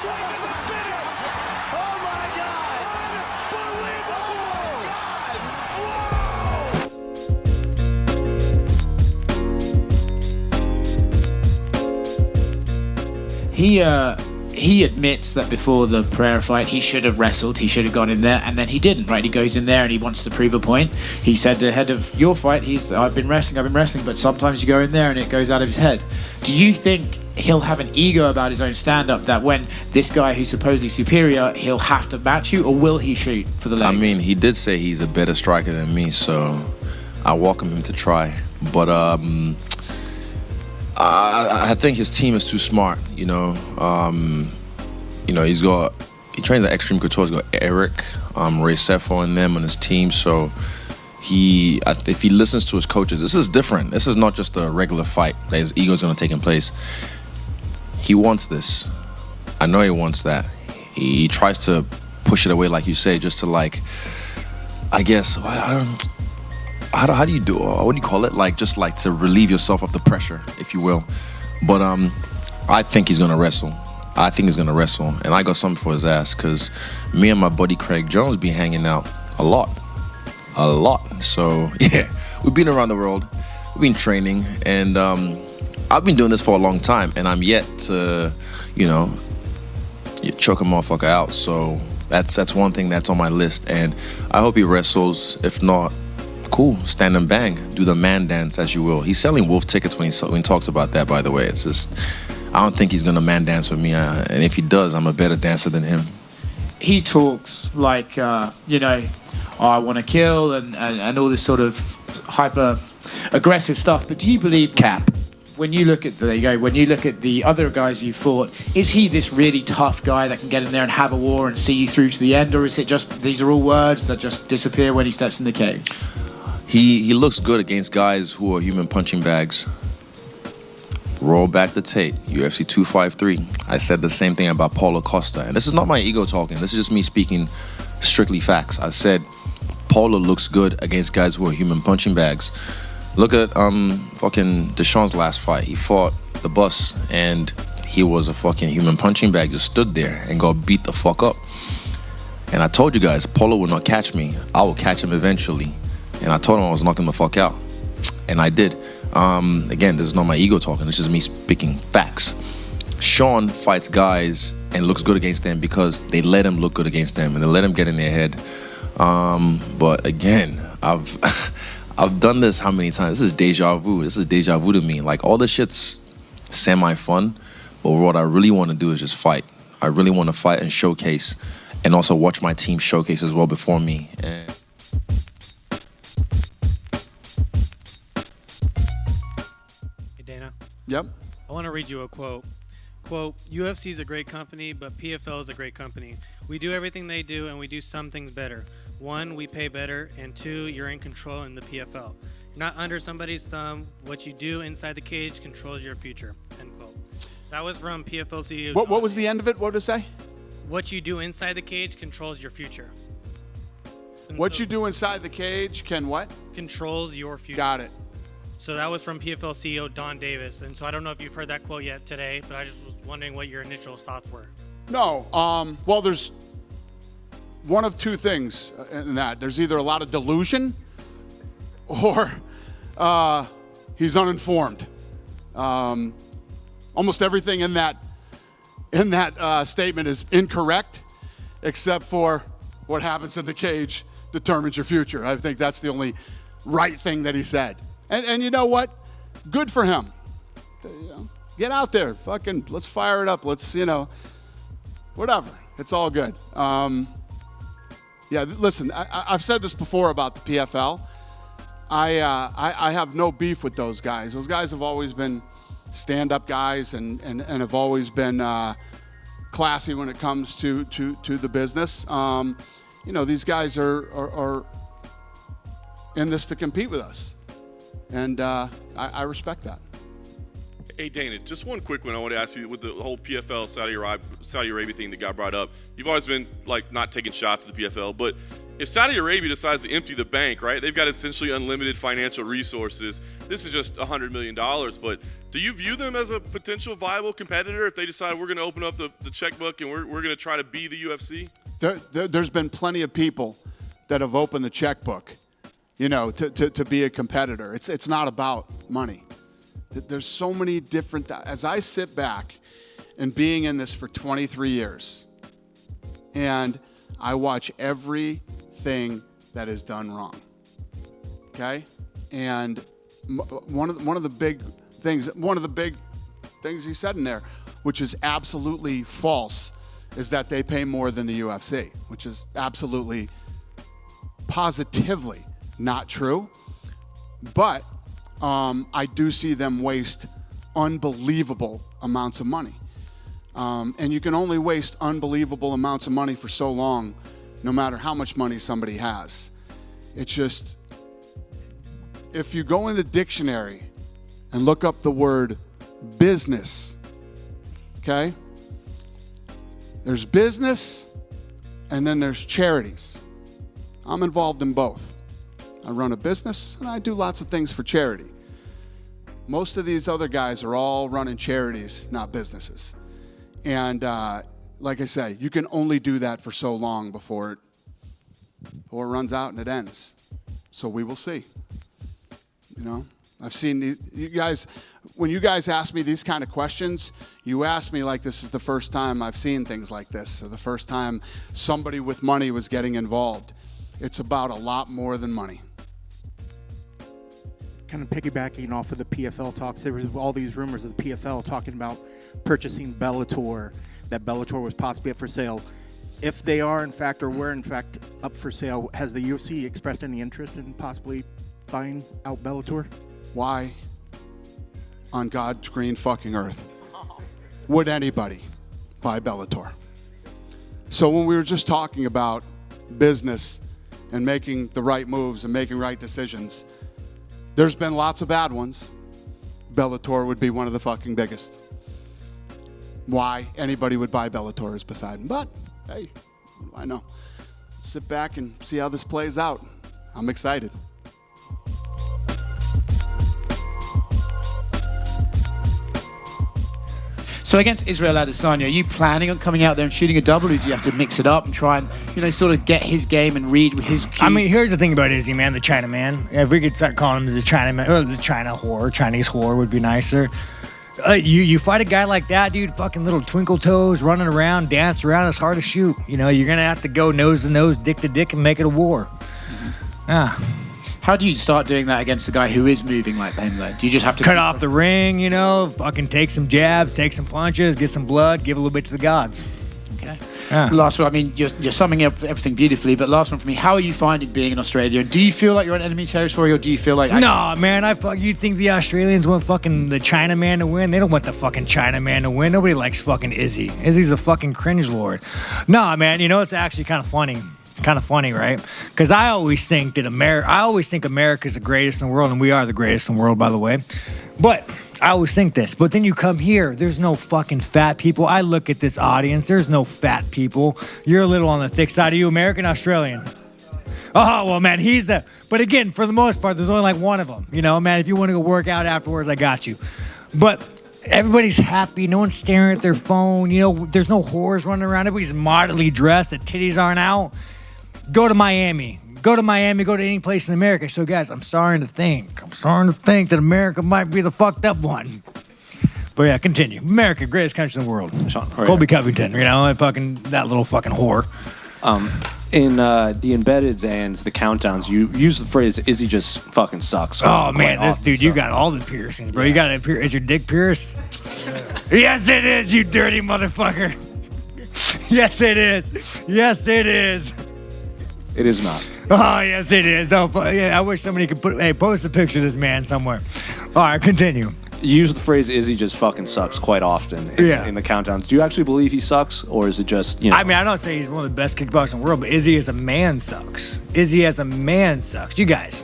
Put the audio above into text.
shot of the finish. Oh my God. Whoa. He admits that before the Pereira fight, he should have wrestled. He should have gone in there, and then he didn't, right? He goes in there and he wants to prove a point. He said ahead of your fight, I've been wrestling, but sometimes you go in there and it goes out of his head. Do you think he'll have an ego about his own stand-up that when this guy who's supposedly superior, he'll have to match you, or will he shoot for the legs? I mean, he did say he's a better striker than me, so I welcome him to try. But I think his team is too smart, you know. He trains at Extreme Couture. He's got Eric, Ray Sefo and them on his team. So if he listens to his coaches, this is different. This is not just a regular fight that his ego's gonna take in place. He wants this. I know he wants that. He tries to push it away, like you say, just to like, I guess, how do you do, what do you call it? Like, just like to relieve yourself of the pressure, if you will. But I think he's gonna wrestle. And I got something for his ass, because me and my buddy Craig Jones be hanging out a lot. So yeah, we've been around the world, we've been training, and I've been doing this for a long time, and I'm yet to, choke a motherfucker out. So that's one thing that's on my list, and I hope he wrestles. If not, cool, stand and bang, do the man dance, as you will. He's selling wolf tickets when he talks about that, by the way. It's just, I don't think he's gonna man dance with me, and if he does, I'm a better dancer than him. He talks like, I want to kill and all this sort of hyper aggressive stuff. But do you believe, Cap, when you look at when you look at the other guys you fought, is he this really tough guy that can get in there and have a war and see you through to the end, or is it just these are all words that just disappear when he steps in the cage? He looks good against guys who are human punching bags. Roll back the tape, UFC 253. I said the same thing about Paulo Costa. And this is not my ego talking. This is just me speaking strictly facts. I said Paulo looks good against guys who are human punching bags. Look at fucking Deshaun's last fight. He fought the Bus, and he was a fucking human punching bag. Just stood there and got beat the fuck up. And I told you guys, Paulo will not catch me. I will catch him eventually. And I told him I was knocking the fuck out. And I did. Again, this is not my ego talking, it's just me speaking facts. Sean fights guys and looks good against them because they let him look good against them and they let him get in their head. But again, I've done this how many times? This is deja vu. This is deja vu to me. Like, all this shit's semi-fun, but what I really want to do is just fight. I really want to fight and showcase, and also watch my team showcase as well before me. And Yep. I want to read you a quote. Quote, UFC is a great company, but PFL is a great company. We do everything they do, and we do some things better. 1, we pay better, and 2, you're in control in the PFL. You're not under somebody's thumb. What you do inside the cage controls your future, end quote. That was from PFL CEO. What was the end of it? What did it say? What you do inside the cage controls your future. And What so you do inside the cage can what? controls your future. Got it. So that was from PFL CEO Don Davis. And so I don't know if you've heard that quote yet today, but I just was wondering what your initial thoughts were. No. Well, there's one of two things in that. There's either a lot of delusion or he's uninformed. Almost everything in that statement is incorrect, except for what happens in the cage determines your future. I think that's the only right thing that he said. And you know what? Good for him. Get out there. Fucking, let's fire it up. Let's, whatever. It's all good. Yeah, listen, I've said this before about the PFL. I have no beef with those guys. Those guys have always been stand-up guys and have always been classy when it comes to the business. These guys are in this to compete with us. And I respect that. Hey, Dana, just one quick one I want to ask you with the whole PFL Saudi Arabia thing that got brought up. You've always been, like, not taking shots at the PFL, but if Saudi Arabia decides to empty the bank, right, they've got essentially unlimited financial resources. This is just $100 million, but do you view them as a potential viable competitor if they decide we're going to open up the checkbook and we're going to try to be the UFC? There's been plenty of people that have opened the checkbook, you know, to be a competitor. It's not about money. There's so many different, as I sit back and being in this for 23 years, and I watch everything that is done wrong, okay? And one of the big things he said in there, which is absolutely false, is that they pay more than the UFC, which is absolutely, positively not true. But I do see them waste unbelievable amounts of money. And you can only waste unbelievable amounts of money for so long, no matter how much money somebody has. It's just, if you go in the dictionary and look up the word business, okay? There's business and then there's charities. I'm involved in both. I run a business and I do lots of things for charity. Most of these other guys are all running charities, not businesses. And like I say, you can only do that for so long before it runs out and it ends. So we will see. You know, I've seen you guys, when you guys ask me these kind of questions, you ask me like this is the first time I've seen things like this, or the first time somebody with money was getting involved. It's about a lot more than money. Kind of piggybacking off of the PFL talks, there was all these rumors of the PFL talking about purchasing Bellator, that Bellator was possibly up for sale. If they are in fact, or were in fact up for sale, has the UFC expressed any interest in possibly buying out Bellator? Why on God's green fucking earth would anybody buy Bellator? So when we were just talking about business and making the right moves and making right decisions, there's been lots of bad ones. Bellator would be one of the fucking biggest. Why anybody would buy Bellator is beside them. But, hey, I know. Sit back and see how this plays out. I'm excited. So against Israel Adesanya, are you planning on coming out there and shooting a double, or do you have to mix it up and try and, you know, sort of get his game and read his cues? I mean, here's the thing about Izzy, man, the China man. If we could start calling him the China man, or the China whore, Chinese whore would be nicer. You fight a guy like that, dude, fucking little twinkle toes, running around, dance around, it's hard to shoot. You know, you're going to have to go nose to nose, dick to dick, and make it a war. How do you start doing that against a guy who is moving like him, though? Do you just have to cut off the ring, you know, fucking take some jabs, take some punches, get some blood, give a little bit to the gods. Okay. Last one, I mean, you're summing up everything beautifully, but last one for me, how are you finding being in Australia? Do you feel like you're on enemy territory, or do you feel like... No, man, you think the Australians want fucking the China man to win? They don't want the fucking China man to win. Nobody likes fucking Izzy. Izzy's a fucking cringe lord. No, man, you know, it's actually kind of funny. Kind of funny, right? Because I always think America's the greatest in the world, and we are the greatest in the world, by the way. But I always think this. But then you come here, there's no fucking fat people. I look at this audience, there's no fat people. You're a little on the thick side. Are you American, Australian? Oh, well, man, but again, for the most part, there's only like one of them. You know, man, if you want to go work out afterwards, I got you. But everybody's happy. No one's staring at their phone. You know, there's no whores running around. Everybody's moderately dressed. The titties aren't out. Go to Miami, go to any place in America. So, guys, I'm starting to think that America might be the fucked up one. But, yeah, continue. America, greatest country in the world. Colby Covington, you know, that little fucking whore. In the embeddeds and the countdowns, you use the phrase, Izzy just fucking sucks. Oh, man, this dude, you got all the piercings, bro. Yeah. Is your dick pierced? Yes, it is, you dirty motherfucker. Yes, it is. Yes, it is. It is not. Oh, yes, it is. No, yeah, I wish somebody could post a picture of this man somewhere. All right, continue. You use the phrase Izzy just fucking sucks quite often in the countdowns. Do you actually believe he sucks, or is it just, you know? I mean, I don't say he's one of the best kickboxers in the world, but Izzy as a man sucks. Izzy as a man sucks. You guys.